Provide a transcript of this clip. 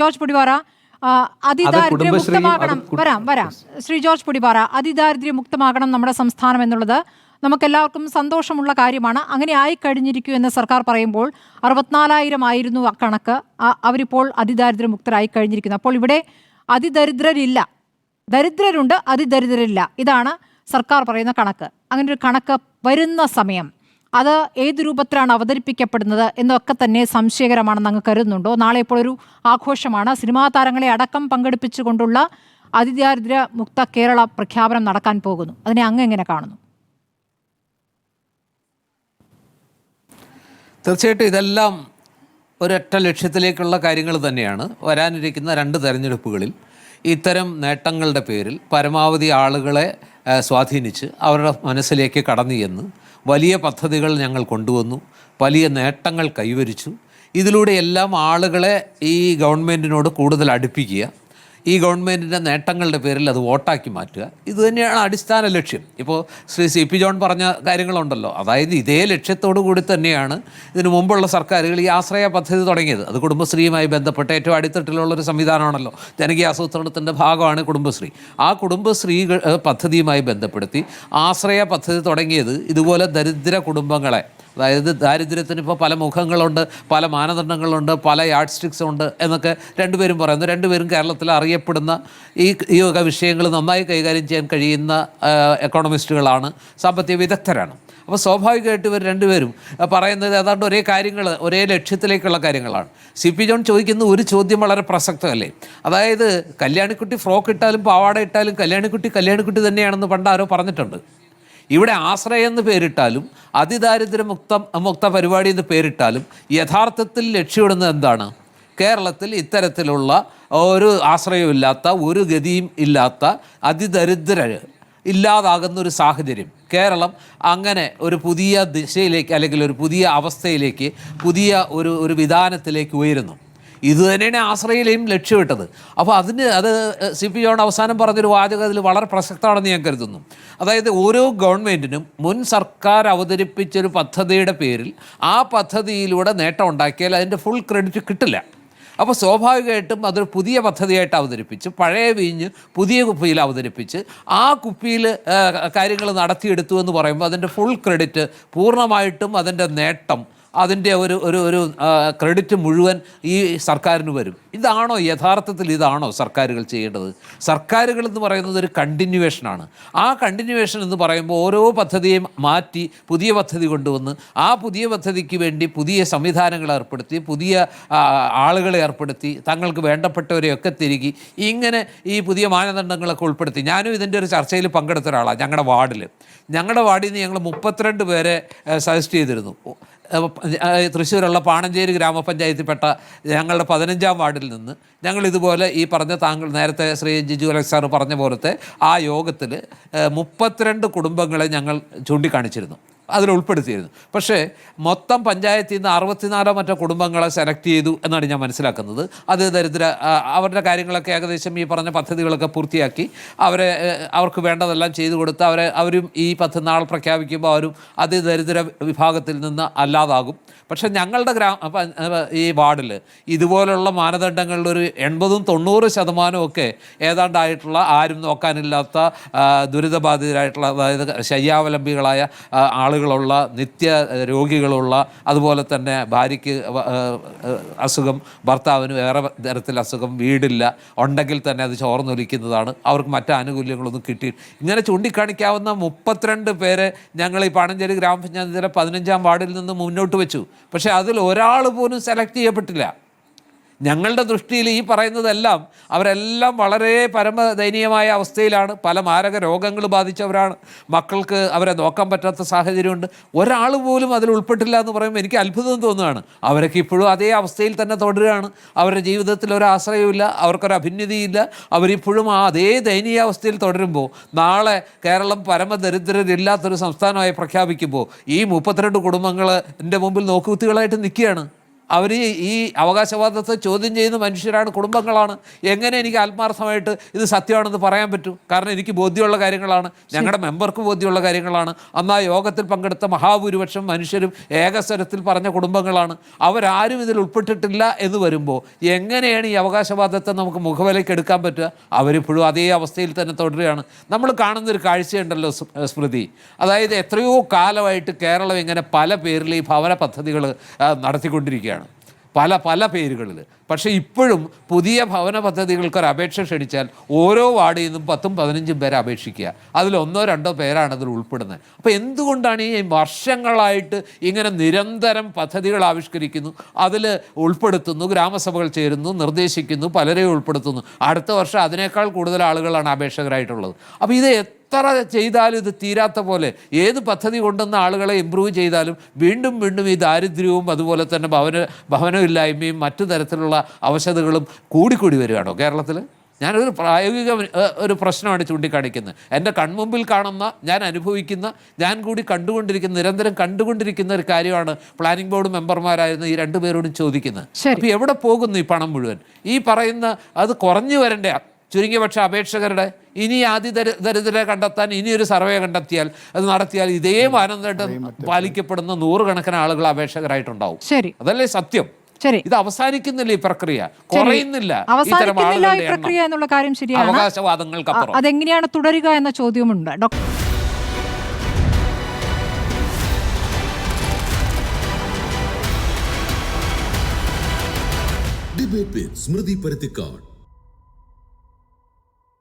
George Podippara, അതിദാരിദ്ര്യ മുക്തമാകണം. വരാം Shri George Podippara, അതിദാരിദ്ര്യ മുക്തമാകണം നമ്മുടെ സംസ്ഥാനം എന്നുള്ളത് നമുക്കെല്ലാവർക്കും സന്തോഷമുള്ള കാര്യമാണ്. അങ്ങനെ ആയിക്കഴിഞ്ഞിരിക്കൂ എന്ന് സർക്കാർ പറയുമ്പോൾ 64,000 ആയിരുന്നു ആ കണക്ക്. അവരിപ്പോൾ അതിദാരിദ്ര്യ മുക്തരായി കഴിഞ്ഞിരിക്കുന്നു. അപ്പോൾ ഇവിടെ അതിദരിദ്രരില്ല, ദരിദ്രരുണ്ട്, അതിദരിദ്രരില്ല. ഇതാണ് സർക്കാർ പറയുന്ന കണക്ക്. അങ്ങനെ ഒരു കണക്ക് വരുന്ന സമയം അത് ഏത് രൂപത്തിലാണ് അവതരിപ്പിക്കപ്പെടുന്നത് എന്നൊക്കെ തന്നെ സംശയകരമാണെന്ന് അങ്ങ് കരുതുന്നുണ്ടോ? നാളെ ഇപ്പോൾ ഒരു ആഘോഷമാണ്, സിനിമാ താരങ്ങളെ അടക്കം പങ്കെടുപ്പിച്ചുകൊണ്ടുള്ള അതിദാരിദ്ര്യ മുക്ത കേരള പ്രഖ്യാപനം നടക്കാൻ പോകുന്നു. അതിനെ അങ്ങ് എങ്ങനെ കാണുന്നു? തീർച്ചയായിട്ടും ഇതെല്ലാം ഒരൊറ്റ ലക്ഷ്യത്തിലേക്കുള്ള കാര്യങ്ങൾ തന്നെയാണ്. വരാനിരിക്കുന്ന 2 തെരഞ്ഞെടുപ്പുകളിൽ ഇത്തരം നേട്ടങ്ങളുടെ പേരിൽ പരമാവധി ആളുകളെ സ്വാധീനിച്ച് അവരുടെ മനസ്സിലേക്ക് കടന്നു ചെന്ന് വലിയ പദ്ധതികൾ ഞങ്ങൾ കൊണ്ടുവന്നു, വലിയ നേട്ടങ്ങൾ കൈവരിച്ചു. ഇതിലൂടെയെല്ലാം ആളുകളെ ഈ ഗവൺമെൻറ്റിനോട് കൂടുതൽ അടുപ്പിക്കുക, ഈ ഗവൺമെൻറ്റിൻ്റെ നേട്ടങ്ങളുടെ പേരിൽ അത് വോട്ടാക്കി മാറ്റുക, ഇതുതന്നെയാണ് അടിസ്ഥാന ലക്ഷ്യം. ഇപ്പോൾ ശ്രീ CP ജോൺ പറഞ്ഞ കാര്യങ്ങളുണ്ടല്ലോ, അതായത് ഇതേ ലക്ഷ്യത്തോടു കൂടി തന്നെയാണ് ഇതിനു മുമ്പുള്ള സർക്കാരുകൾ ഈ ആശ്രയ പദ്ധതി തുടങ്ങിയത്. അത് കുടുംബശ്രീയുമായി ബന്ധപ്പെട്ട് ഏറ്റവും അടിത്തട്ടിലുള്ളൊരു സംവിധാനമാണല്ലോ. ജനകീയ ആസൂത്രണത്തിൻ്റെ ഭാഗമാണ് കുടുംബശ്രീ. ആ കുടുംബശ്രീ പദ്ധതിയുമായി ബന്ധപ്പെടുത്തി ആശ്രയ പദ്ധതി തുടങ്ങിയത് ഇതുപോലെ ദരിദ്ര കുടുംബങ്ങളെ, അതായത് ദാരിദ്ര്യത്തിന് ഇപ്പോൾ പല മുഖങ്ങളുണ്ട്, പല മാനദണ്ഡങ്ങളുണ്ട്, പല യാഡ് സ്റ്റിക്സ് ഉണ്ട് എന്നൊക്കെ രണ്ടുപേരും പറയുന്നു. രണ്ടുപേരും കേരളത്തിൽ അറിയപ്പെടുന്ന ഈ വക വിഷയങ്ങൾ നന്നായി കൈകാര്യം ചെയ്യാൻ കഴിയുന്ന എക്കോണമിസ്റ്റുകളാണ്, സാമ്പത്തിക വിദഗ്ധരാണ്. അപ്പോൾ സ്വാഭാവികമായിട്ട് ഇവർ രണ്ടുപേരും പറയുന്നത് ഏതാണ്ട് ഒരേ കാര്യങ്ങൾ, ഒരേ ലക്ഷ്യത്തിലേക്കുള്ള കാര്യങ്ങളാണ്. CP ജോൺ ചോദിക്കുന്ന ഒരു ചോദ്യം വളരെ പ്രസക്തമല്ലേ? അതായത് കല്യാണിക്കുട്ടി ഫ്രോക്ക് ഇട്ടാലും പാവാട ഇട്ടാലും കല്യാണിക്കുട്ടി തന്നെയാണെന്ന് പണ്ട് ആരോ പറഞ്ഞിട്ടുണ്ട്. ഇവിടെ ആശ്രയം എന്ന് പേരിട്ടാലും അതിദാരിദ്ര്യ മുക്ത പരിപാടി എന്ന് പേരിട്ടാലും യഥാർത്ഥത്തിൽ ലക്ഷ്യമിടുന്നത് എന്താണ്? കേരളത്തിൽ ഇത്തരത്തിലുള്ള ഒരു ആശ്രയമില്ലാത്ത, ഒരു ഗതിയും ഇല്ലാത്ത അതിദരിദ്രർ ഇല്ലാതാകുന്നൊരു സാഹചര്യം കേരളം അങ്ങനെ ഒരു പുതിയ ദിശയിലേക്ക്, അല്ലെങ്കിൽ ഒരു പുതിയ അവസ്ഥയിലേക്ക്, പുതിയ ഒരു വിധാനത്തിലേക്ക് ഉയരുന്നു. ഇതുതന്നെയാണ് ആശ്രയിലെയും ലക്ഷ്യമിട്ടത്. അപ്പോൾ അത് CP ജോൺ അവസാനം പറഞ്ഞൊരു വാചകം അതിൽ വളരെ പ്രസക്തമാണെന്ന് ഞാൻ കരുതുന്നു. അതായത് ഓരോ ഗവൺമെൻറ്റിനും മുൻ സർക്കാർ അവതരിപ്പിച്ചൊരു പദ്ധതിയുടെ പേരിൽ ആ പദ്ധതിയിലൂടെ നേട്ടം ഉണ്ടാക്കിയാൽ അതിൻ്റെ ഫുൾ ക്രെഡിറ്റ് കിട്ടില്ല. അപ്പോൾ സ്വാഭാവികമായിട്ടും അതൊരു പുതിയ പദ്ധതിയായിട്ട് അവതരിപ്പിച്ച്, പഴയ വീഞ്ഞ് പുതിയ കുപ്പിയിൽ അവതരിപ്പിച്ച് ആ കുപ്പിയിൽ കാര്യങ്ങൾ നടത്തിയെടുത്തു എന്ന് പറയുമ്പോൾ അതിൻ്റെ ഫുൾ ക്രെഡിറ്റ് പൂർണ്ണമായിട്ടും അതിൻ്റെ നേട്ടം, അതിൻ്റെ ഒരു ക്രെഡിറ്റ് മുഴുവൻ ഈ സർക്കാരിന് വരും. ഇതാണോ യഥാർത്ഥത്തിൽ സർക്കാരുകൾ ചെയ്യേണ്ടത്? സർക്കാരുകൾ എന്ന് പറയുന്നത് ഒരു കണ്ടിന്യൂവേഷനാണ്. ആ കണ്ടിന്യൂവേഷൻ എന്ന് പറയുമ്പോൾ ഓരോ പദ്ധതിയും മാറ്റി പുതിയ പദ്ധതി കൊണ്ടുവന്ന് ആ പുതിയ പദ്ധതിക്ക് വേണ്ടി പുതിയ സംവിധാനങ്ങൾ ഏർപ്പെടുത്തി, പുതിയ ആളുകളെ ഏർപ്പെടുത്തി, തങ്ങൾക്ക് വേണ്ടപ്പെട്ടവരെയൊക്കെ തിരികെ ഇങ്ങനെ ഈ പുതിയ മാനദണ്ഡങ്ങളൊക്കെ ഉൾപ്പെടുത്തി. ഞാനും ഇതിൻ്റെ ഒരു ചർച്ചയിൽ പങ്കെടുത്ത ഒരാളാണ്. ഞങ്ങളുടെ വാർഡിൽ നിന്ന് ഞങ്ങൾ 32 പേരെ സജസ്റ്റ് ചെയ്തിരുന്നു. തൃശ്ശൂരുള്ള പാണഞ്ചേരി ഗ്രാമപഞ്ചായത്തിൽപ്പെട്ട ഞങ്ങളുടെ 15-ാം വാർഡിൽ നിന്ന് ഞങ്ങൾ ഇതുപോലെ ഈ പറഞ്ഞ താങ്കൾ നേരത്തെ ശ്രീ ജിജു അലക്സ് സാർ പറഞ്ഞ പോലത്തെ ആ യോഗത്തിൽ 32 കുടുംബങ്ങളെ ഞങ്ങൾ ചൂണ്ടിക്കാണിച്ചിരുന്നു, അതിൽ ഉൾപ്പെടുത്തിയിരുന്നു. പക്ഷേ മൊത്തം പഞ്ചായത്തിൽ നിന്ന് 64 മറ്റോ കുടുംബങ്ങളെ സെലക്ട് ചെയ്തു എന്നാണ് ഞാൻ മനസ്സിലാക്കുന്നത്. അത് അവരുടെ കാര്യങ്ങളൊക്കെ ഏകദേശം ഈ പറഞ്ഞ പദ്ധതികളൊക്കെ പൂർത്തിയാക്കി അവർക്ക് വേണ്ടതെല്ലാം ചെയ്തു കൊടുത്ത് അവരും ഈ പദ്ധതി നാളെ പ്രഖ്യാപിക്കുമ്പോൾ അവരും അതിദരിദ്ര വിഭാഗത്തിൽ നിന്ന് അല്ലാതാകും. പക്ഷേ ഞങ്ങളുടെ ഈ വാർഡിൽ ഇതുപോലുള്ള മാനദണ്ഡങ്ങളിലൊരു 80-90% ഒക്കെ ഏതാണ്ടായിട്ടുള്ള, ആരും നോക്കാനില്ലാത്ത ദുരിതബാധിതരായിട്ടുള്ള, അതായത് ശയ്യാവലംബികളായ ആളുകളുള്ള, നിത്യ രോഗികളുള്ള, അതുപോലെ തന്നെ ഭാര്യയ്ക്ക് അസുഖം, ഭർത്താവിന് വേറെ തരത്തിൽ അസുഖം, വീടില്ല, ഉണ്ടെങ്കിൽ തന്നെ അത് ചോർന്നൊലിക്കുന്നതാണ്, അവർക്ക് മറ്റ് ആനുകൂല്യങ്ങളൊന്നും കിട്ടി. ഇങ്ങനെ ചൂണ്ടിക്കാണിക്കാവുന്ന 32 പേരെ ഞങ്ങൾ ഈ പാണഞ്ചേരി ഗ്രാമപഞ്ചായത്തിലെ 15-ാം വാർഡിൽ നിന്ന് മുന്നോട്ട് വെച്ചു. പക്ഷേ അതിൽ ഒരാൾ പോലും സെലക്ട് ചെയ്യപ്പെട്ടില്ല. ഞങ്ങളുടെ ദൃഷ്ടിയിൽ ഈ പറയുന്നതെല്ലാം അവരെല്ലാം വളരെ പരമദയനീയമായ അവസ്ഥയിലാണ്. പല മാരക രോഗങ്ങൾ ബാധിച്ചവരാണ്. മക്കൾക്ക് അവരെ നോക്കാൻ പറ്റാത്ത സാഹചര്യമുണ്ട്. ഒരാൾ പോലും അതിൽ ഉൾപ്പെട്ടില്ല എന്ന് പറയുമ്പോൾ എനിക്ക് അത്ഭുതം തോന്നുകയാണ്. അവരൊക്കെ ഇപ്പോഴും അതേ അവസ്ഥയിൽ തന്നെ തുടരുകയാണ്. അവരുടെ ജീവിതത്തിൽ ഒരു ആശ്രയമില്ല, അവർക്കൊരു അഭിന്നതിയില്ല. അവരിപ്പോഴും അതേ ദയനീയാവസ്ഥയിൽ തുടരുമ്പോൾ നാളെ കേരളം പരമദരിദ്രരില്ലാത്തൊരു സംസ്ഥാനമായി പ്രഖ്യാപിക്കുമ്പോൾ ഈ 32 കുടുംബങ്ങൾ എൻ്റെ മുമ്പിൽ നോക്കുകുത്തികളായിട്ട് നിൽക്കുകയാണ്. അവർ ഈ അവകാശവാദത്തെ ചോദ്യം ചെയ്യുന്ന മനുഷ്യരാണ്, കുടുംബങ്ങളാണ്. എങ്ങനെ എനിക്ക് ആത്മാർത്ഥമായിട്ട് ഇത് സത്യമാണെന്ന് പറയാൻ പറ്റൂ? കാരണം എനിക്ക് ബോധ്യമുള്ള കാര്യങ്ങളാണ്, ഞങ്ങളുടെ മെമ്പർക്ക് ബോധ്യമുള്ള കാര്യങ്ങളാണ്. അന്ന് ആ യോഗത്തിൽ പങ്കെടുത്ത മഹാഭൂരിപക്ഷം മനുഷ്യരും ഏകസ്വരത്തിൽ പറഞ്ഞ കുടുംബങ്ങളാണ്. അവരാരും ഇതിൽ ഉൾപ്പെട്ടിട്ടില്ല എന്ന് വരുമ്പോൾ എങ്ങനെയാണ് ഈ അവകാശവാദത്തെ നമുക്ക് മുഖവിലേക്ക് എടുക്കാൻ പറ്റുക? അവരിപ്പോഴും അതേ അവസ്ഥയിൽ തന്നെ തുടരുകയാണ്. നമ്മൾ കാണുന്നൊരു കാഴ്ചയുണ്ടല്ലോ സ്മൃതി, അതായത് എത്രയോ കാലമായിട്ട് കേരളം ഇങ്ങനെ പല പേരിൽ ഈ ഭവന പദ്ധതികൾ നടത്തിക്കൊണ്ടിരിക്കുകയാണ്, പല പേരുകളിൽ. പക്ഷേ ഇപ്പോഴും പുതിയ ഭവന പദ്ധതികൾക്ക് ഒരു അപേക്ഷ ക്ഷണിച്ചാൽ ഓരോ വാർഡിൽ നിന്നും 10-15 പേരെ അപേക്ഷിക്കുക, അതിൽ 1-2 പേരാണ് അതിൽ ഉൾപ്പെടുന്നത്. അപ്പോൾ എന്തുകൊണ്ടാണ് ഈ വർഷങ്ങളായിട്ട് ഇങ്ങനെ നിരന്തരം പദ്ധതികൾ ആവിഷ്കരിക്കുന്നു, അതിൽ ഉൾപ്പെടുത്തുന്നു, ഗ്രാമസഭകൾ ചേരുന്നു, നിർദ്ദേശിക്കുന്നു, പലരെയും ഉൾപ്പെടുത്തുന്നു, അടുത്ത വർഷം അതിനേക്കാൾ കൂടുതൽ ആളുകളാണ് അപേക്ഷകരായിട്ടുള്ളത്. അപ്പോൾ ഇത് എത്ര ചെയ്താലും ഇത് തീരാത്ത പോലെ, ഏത് പദ്ധതി കൊണ്ടുവന്ന ആളുകളെ ഇമ്പ്രൂവ് ചെയ്താലും വീണ്ടും വീണ്ടും ഈ ദാരിദ്ര്യവും അതുപോലെ തന്നെ ഭവനമില്ലായ്മയും മറ്റു തരത്തിലുള്ള അവശതകളും കൂടിക്കൂടി വരികയാണോ കേരളത്തിൽ? ഞാനൊരു പ്രായോഗിക ഒരു പ്രശ്നമാണ് ചൂണ്ടിക്കാണിക്കുന്നത്. എൻ്റെ കൺമുമ്പിൽ കാണുന്ന, ഞാൻ അനുഭവിക്കുന്ന, ഞാൻ കൂടി കണ്ടുകൊണ്ടിരിക്കുന്ന, നിരന്തരം കണ്ടുകൊണ്ടിരിക്കുന്ന ഒരു കാര്യമാണ് പ്ലാനിംഗ് ബോർഡ് മെമ്പർമാരായിരുന്ന ഈ 2 പേരോടും ചോദിക്കുന്നത്. അപ്പോൾ എവിടെ പോകുന്നു ഈ പണം മുഴുവൻ? ഈ പറയുന്ന അത് കുറഞ്ഞു വരണ്ടേ ചുരുങ്ങിയ പക്ഷേ അപേക്ഷകരുടെ? ഇനി ദരിദ്രരെ കണ്ടെത്താൻ ഇനിയൊരു സർവേ കണ്ടെത്തിയാൽ, അത് നടത്തിയാൽ ഇതേ മാനദണ്ഡം പാലിക്കപ്പെടുന്ന 100 കണക്കിന് ആളുകൾ അപേക്ഷകരായിട്ടുണ്ടാവും. അതല്ലേ സത്യം? ഇത് അവസാനിക്കുന്നില്ല, ഈ പ്രക്രിയ കുറയുന്നില്ല. ഈ പ്രക്രിയ എന്നുള്ള കാര്യം ശരിയാണ്. അവകാശവാദങ്ങൾക്കപ്പുറം അതെങ്ങനെയാണ് തുടരുക എന്ന ചോദ്യമുണ്ട്. ഡിബേറ്റ് വിത്ത് സ്മൃതി പരുത്തിക്കാട്.